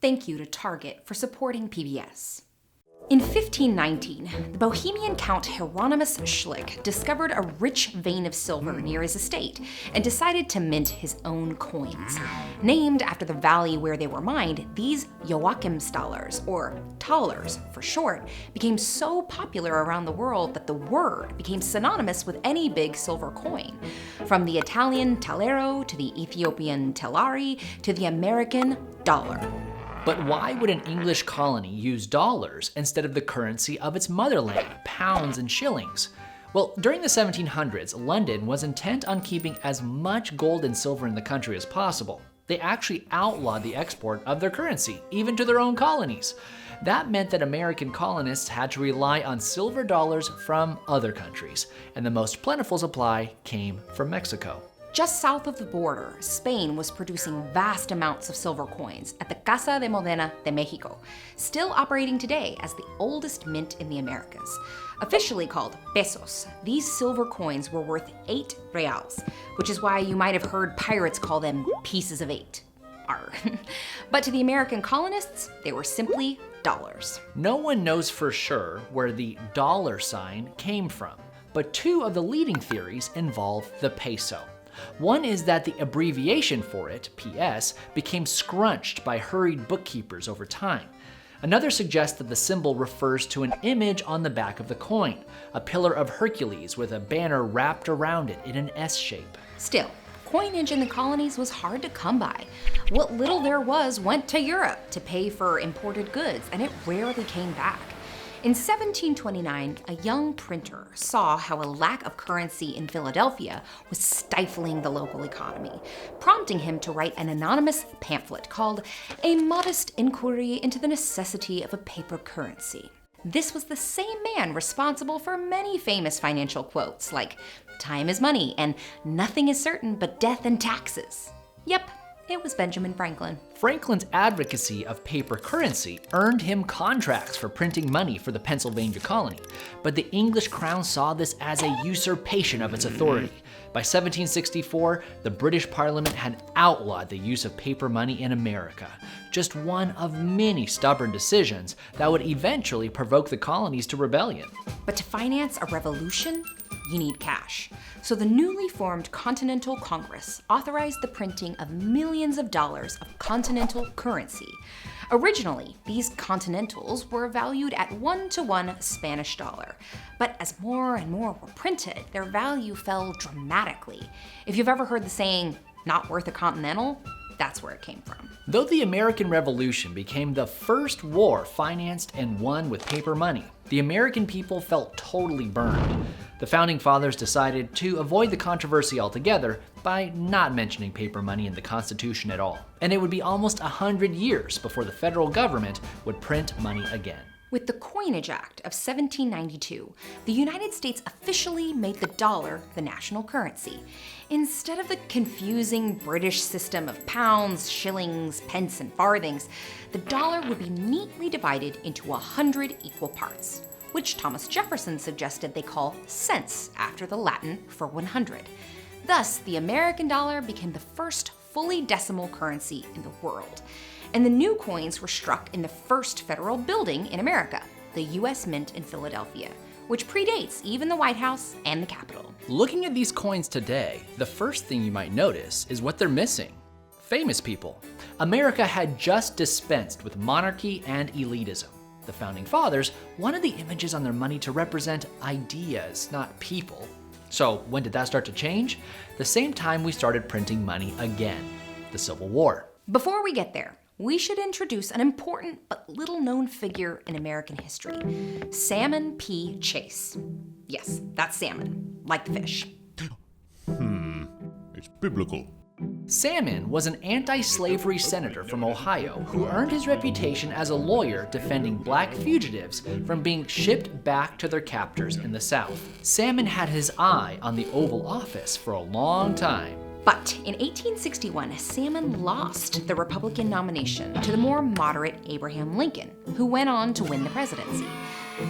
Thank you to Target for supporting PBS. In 1519, the Bohemian Count Hieronymus Schlick discovered a rich vein of silver near his estate and decided to mint his own coins. Named after the valley where they were mined, these Joachimsthalers, or thalers for short, became so popular around the world that the word became synonymous with any big silver coin. From the Italian talero to the Ethiopian telari to the American dollar. But why would an English colony use dollars instead of the currency of its motherland, pounds and shillings? Well, during the 1700s, London was intent on keeping as much gold and silver in the country as possible. They actually outlawed the export of their currency, even to their own colonies. That meant that American colonists had to rely on silver dollars from other countries, and the most plentiful supply came from Mexico. Just south of the border, Spain was producing vast amounts of silver coins at the Casa de Modena de Mexico, still operating today as the oldest mint in the Americas. Officially called pesos, these silver coins were worth 8 reals, which is why you might have heard pirates call them pieces of 8. Arr. But to the American colonists, they were simply dollars. No one knows for sure where the dollar sign came from, but two of the leading theories involve the peso. One is that the abbreviation for it, PS, became scrunched by hurried bookkeepers over time. Another suggests that the symbol refers to an image on the back of the coin, a pillar of Hercules with a banner wrapped around it in an S shape. Still, coinage in the colonies was hard to come by. What little there was went to Europe to pay for imported goods, and it rarely came back. In 1729, a young printer saw how a lack of currency in Philadelphia was stifling the local economy, prompting him to write an anonymous pamphlet called A Modest Inquiry into the Necessity of a Paper Currency. This was the same man responsible for many famous financial quotes like, "Time is money," and "Nothing is certain but death and taxes." Yep, it was Benjamin Franklin. Franklin's advocacy of paper currency earned him contracts for printing money for the Pennsylvania colony, but the English crown saw this as a usurpation of its authority. By 1764, the British Parliament had outlawed the use of paper money in America, just one of many stubborn decisions that would eventually provoke the colonies to rebellion. But to finance a revolution, you need cash. So the newly formed Continental Congress authorized the printing of millions of dollars of continental currency. Originally, these continentals were valued at 1-to-1 Spanish dollar. But as more and more were printed, their value fell dramatically. If you've ever heard the saying, "not worth a continental," that's where it came from. Though the American Revolution became the first war financed and won with paper money, the American people felt totally burned. The Founding Fathers decided to avoid the controversy altogether by not mentioning paper money in the Constitution at all. And it would be almost 100 years before the federal government would print money again. With the Coinage Act of 1792, the United States officially made the dollar the national currency. Instead of the confusing British system of pounds, shillings, pence, and farthings, the dollar would be neatly divided into 100 equal parts, which Thomas Jefferson suggested they call cents after the Latin for 100. Thus, the American dollar became the first fully decimal currency in the world. And the new coins were struck in the first federal building in America, the U.S. Mint in Philadelphia, which predates even the White House and the Capitol. Looking at these coins today, the first thing you might notice is what they're missing. Famous people. America had just dispensed with monarchy and elitism. The Founding Fathers wanted the images on their money to represent ideas, not people. So when did that start to change? The same time we started printing money again, the Civil War. Before we get there, we should introduce an important but little-known figure in American history, Salmon P. Chase. Yes, that's salmon, like the fish. It's biblical. Salmon was an anti-slavery senator from Ohio who earned his reputation as a lawyer defending black fugitives from being shipped back to their captors in the South. Salmon had his eye on the Oval Office for a long time. But in 1861, Salmon lost the Republican nomination to the more moderate Abraham Lincoln, who went on to win the presidency.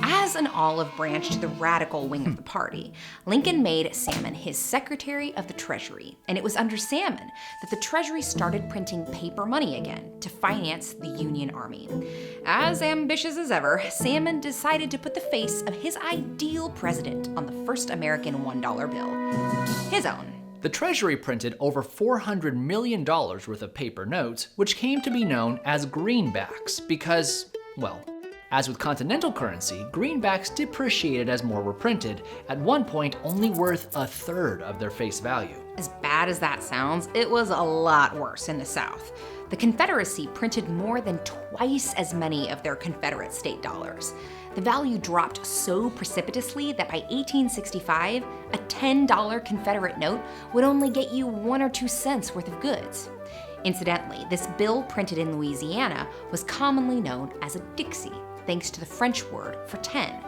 As an olive branch to the radical wing of the party, Lincoln made Salmon his Secretary of the Treasury, and it was under Salmon that the Treasury started printing paper money again to finance the Union Army. As ambitious as ever, Salmon decided to put the face of his ideal president on the first American $1 bill. His own. The Treasury printed over $400 million worth of paper notes, which came to be known as greenbacks because, well, as with continental currency, greenbacks depreciated as more were printed, at one point only worth a third of their face value. As bad as that sounds, it was a lot worse in the South. The Confederacy printed more than twice as many of their Confederate state dollars. The value dropped so precipitously that by 1865, a $10 Confederate note would only get you 1 or 2 cents worth of goods. Incidentally, this bill printed in Louisiana was commonly known as a Dixie, thanks to the French word for 10.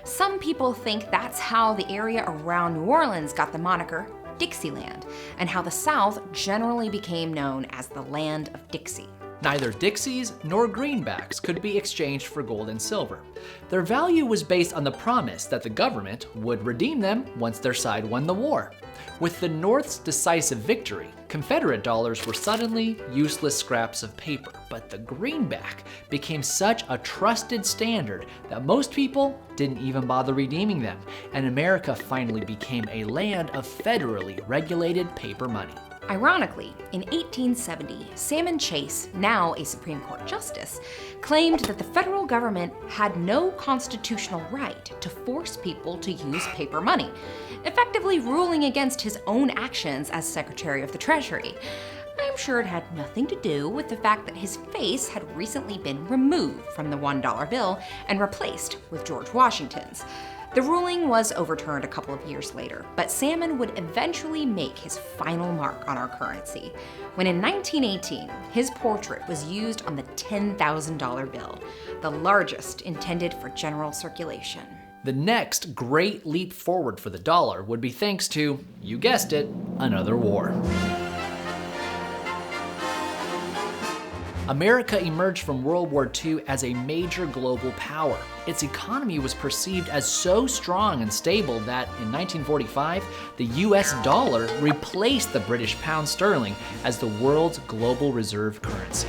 Some people think that's how the area around New Orleans got the moniker Dixieland, and how the South generally became known as the Land of Dixie. Neither Dixies nor greenbacks could be exchanged for gold and silver. Their value was based on the promise that the government would redeem them once their side won the war. With the North's decisive victory, Confederate dollars were suddenly useless scraps of paper, but the greenback became such a trusted standard that most people didn't even bother redeeming them, and America finally became a land of federally regulated paper money. Ironically, in 1870, Salmon Chase, now a Supreme Court justice, claimed that the federal government had no constitutional right to force people to use paper money, effectively ruling against his own actions as Secretary of the Treasury. I'm sure it had nothing to do with the fact that his face had recently been removed from the $1 bill and replaced with George Washington's. The ruling was overturned a couple of years later, but Salmon would eventually make his final mark on our currency, when in 1918, his portrait was used on the $10,000 bill, the largest intended for general circulation. The next great leap forward for the dollar would be thanks to, you guessed it, another war. America emerged from World War II as a major global power. Its economy was perceived as so strong and stable that in 1945, the US dollar replaced the British pound sterling as the world's global reserve currency.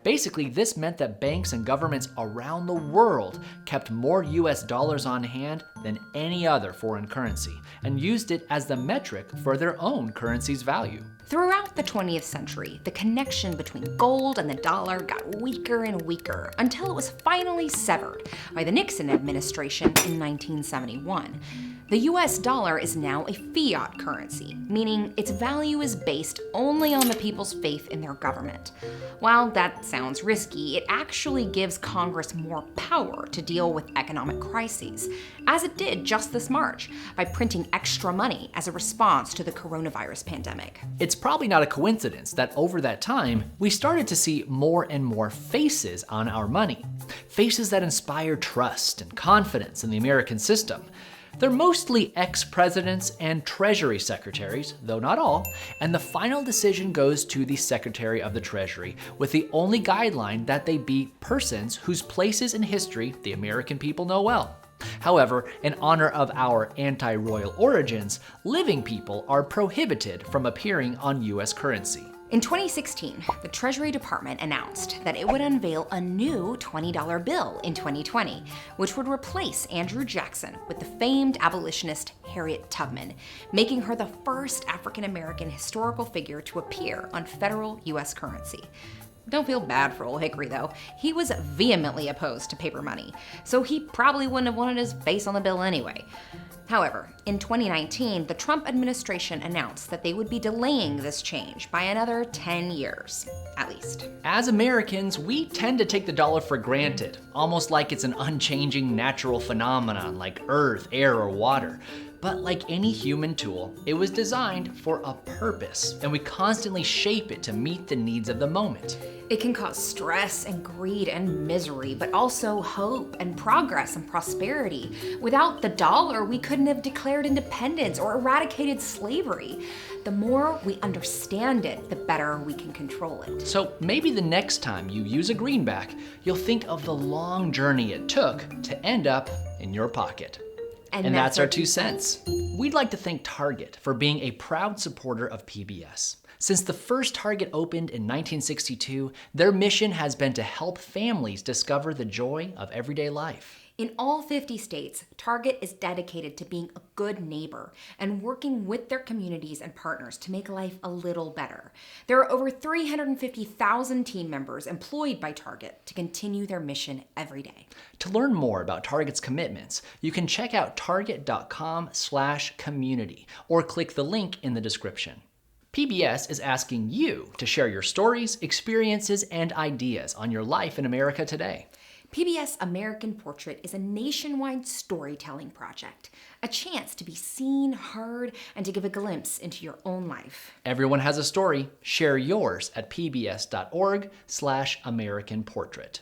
Basically, this meant that banks and governments around the world kept more US dollars on hand than any other foreign currency and used it as the metric for their own currency's value. Throughout the 20th century, the connection between gold and the dollar got weaker and weaker until it was finally severed by the Nixon administration in 1971. The US dollar is now a fiat currency, meaning its value is based only on the people's faith in their government. While that sounds risky, it actually gives Congress more power to deal with economic crises, as it did just this March by printing extra money as a response to the coronavirus pandemic. It's probably not a coincidence that over that time, we started to see more and more faces on our money. Faces that inspire trust and confidence in the American system. They're mostly ex-presidents and Treasury secretaries, though not all, and the final decision goes to the Secretary of the Treasury, with the only guideline that they be persons whose places in history the American people know well. However, in honor of our anti-royal origins, living people are prohibited from appearing on US currency. In 2016, the Treasury Department announced that it would unveil a new $20 bill in 2020, which would replace Andrew Jackson with the famed abolitionist Harriet Tubman, making her the first African-American historical figure to appear on federal US currency. Don't feel bad for old Hickory, though. He was vehemently opposed to paper money, so he probably wouldn't have wanted his face on the bill anyway. However, in 2019, the Trump administration announced that they would be delaying this change by another 10 years, at least. As Americans, we tend to take the dollar for granted, almost like it's an unchanging natural phenomenon like earth, air, or water. But like any human tool, it was designed for a purpose, and we constantly shape it to meet the needs of the moment. It can cause stress and greed and misery, but also hope and progress and prosperity. Without the dollar, we couldn't have declared independence or eradicated slavery. The more we understand it, the better we can control it. So maybe the next time you use a greenback, you'll think of the long journey it took to end up in your pocket. And that's our 2 cents. We'd like to thank Target for being a proud supporter of PBS. Since the first Target opened in 1962, their mission has been to help families discover the joy of everyday life. In all 50 states, Target is dedicated to being a good neighbor and working with their communities and partners to make life a little better. There are over 350,000 team members employed by Target to continue their mission every day. To learn more about Target's commitments, you can check out target.com/community or click the link in the description. PBS is asking you to share your stories, experiences, and ideas on your life in America today. PBS American Portrait is a nationwide storytelling project, a chance to be seen, heard, and to give a glimpse into your own life. Everyone has a story. Share yours at pbs.org/American Portrait.